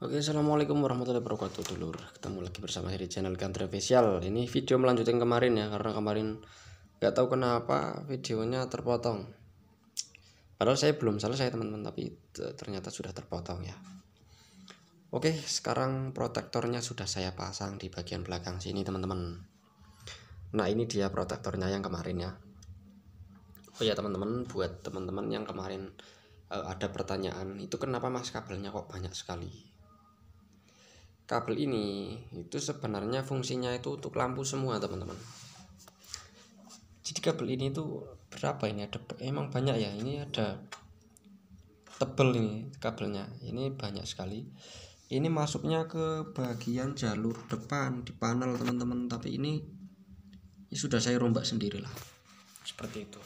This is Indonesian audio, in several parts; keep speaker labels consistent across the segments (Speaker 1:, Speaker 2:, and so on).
Speaker 1: Oke, assalamualaikum warahmatullahi wabarakatuh, dulur. Ketemu lagi bersama saya di channel Kontroversial. Ini video melanjutkan kemarin ya, karena kemarin nggak tahu kenapa videonya terpotong. Padahal saya belum selesai teman-teman, tapi ternyata sudah terpotong ya. Oke, sekarang protektornya sudah saya pasang di bagian belakang sini teman-teman. Nah, ini dia protektornya yang kemarin ya. Oh ya teman-teman, buat teman-teman yang kemarin ada pertanyaan, itu kenapa mas kabelnya kok banyak sekali? Kabel ini itu sebenarnya fungsinya itu untuk lampu semua teman-teman. Jadi kabel ini tuh berapa ini, ada emang banyak ya, ini ada tebel ini kabelnya, ini banyak sekali. Ini masuknya ke bagian jalur depan di panel teman-teman, tapi ini sudah saya rombak sendiri lah, seperti itu.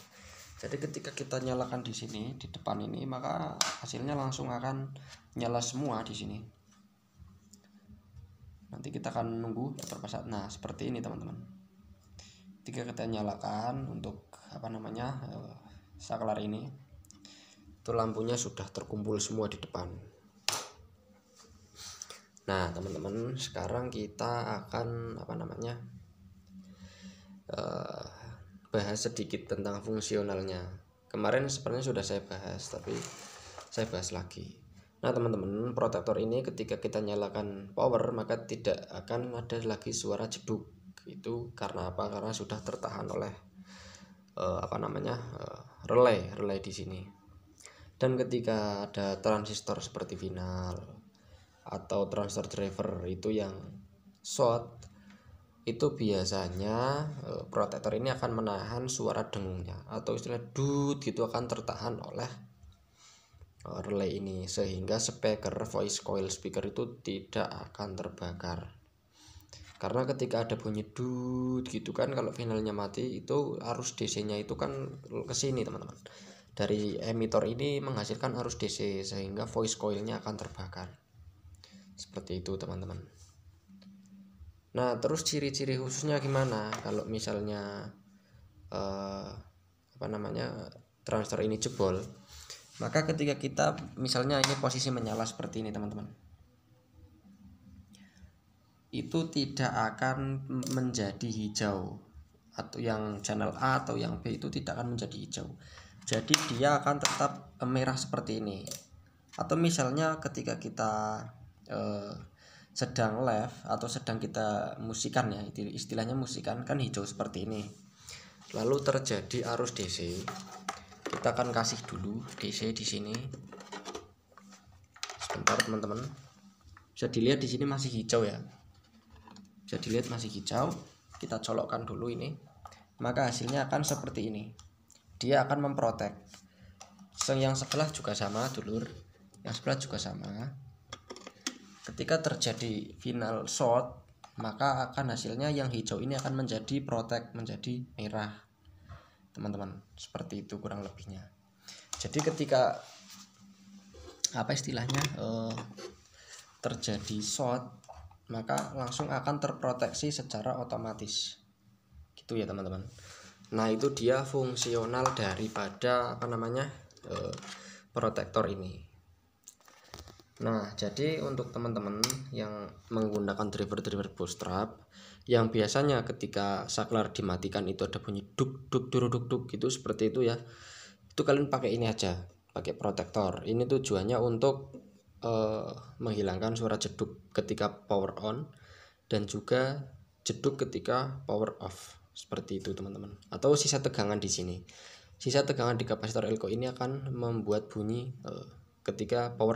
Speaker 1: Jadi ketika kita nyalakan di sini di depan ini, maka hasilnya langsung akan nyala semua di sini. Nanti kita akan nunggu berapa. Nah, seperti ini teman-teman. Ketika kita nyalakan untuk saklar ini, itu lampunya sudah terkumpul semua di depan. Nah teman-teman, sekarang kita akan bahas sedikit tentang fungsionalnya. Kemarin sebenarnya sudah saya bahas, tapi saya bahas lagi. Nah teman-teman, protektor ini ketika kita nyalakan power, maka tidak akan ada lagi suara jeduk. Itu karena apa? Karena sudah tertahan oleh relay di sini. Dan ketika ada transistor seperti final atau transistor driver itu yang short, itu biasanya protektor ini akan menahan suara dengungnya atau istilah dut gitu, akan tertahan oleh relay ini, sehingga voice coil speaker itu tidak akan terbakar. Karena ketika ada bunyi dut gitu kan, kalau finalnya mati, itu arus DC-nya itu kan ke sini teman-teman. Dari emitor ini menghasilkan arus DC, sehingga voice coilnya akan terbakar. Seperti itu teman-teman. Nah, terus ciri-ciri khususnya gimana kalau misalnya transistor ini jebol? Maka ketika kita misalnya ini posisi menyala seperti ini teman-teman, itu tidak akan menjadi hijau, atau yang channel A atau yang B itu tidak akan menjadi hijau. Jadi dia akan tetap merah seperti ini. Atau misalnya ketika kita sedang live atau sedang kita musikan ya, istilahnya musikan kan hijau seperti ini. Lalu terjadi arus DC, kita akan kasih dulu DC di sini. Sebentar teman-teman, bisa dilihat di sini masih hijau ya, bisa dilihat masih hijau. Kita colokkan dulu ini, maka hasilnya akan seperti ini. Dia akan memprotek. Yang sebelah juga sama dulur, yang sebelah juga sama. Ketika terjadi final short, maka akan hasilnya yang hijau ini akan menjadi protek, menjadi merah teman-teman. Seperti itu kurang lebihnya. Jadi ketika terjadi short, maka langsung akan terproteksi secara otomatis gitu ya teman-teman. Nah, itu dia fungsional daripada protektor ini. Nah, jadi untuk teman-teman yang menggunakan driver bootstrap, yang biasanya ketika saklar dimatikan itu ada bunyi duk duk duk duk duk gitu, seperti itu ya, itu kalian pakai ini aja, pakai protektor. Ini tujuannya untuk menghilangkan suara jeduk ketika power on dan juga jeduk ketika power off, seperti itu teman-teman. Atau sisa tegangan di sini, sisa tegangan di kapasitor elko ini akan membuat bunyi ketika power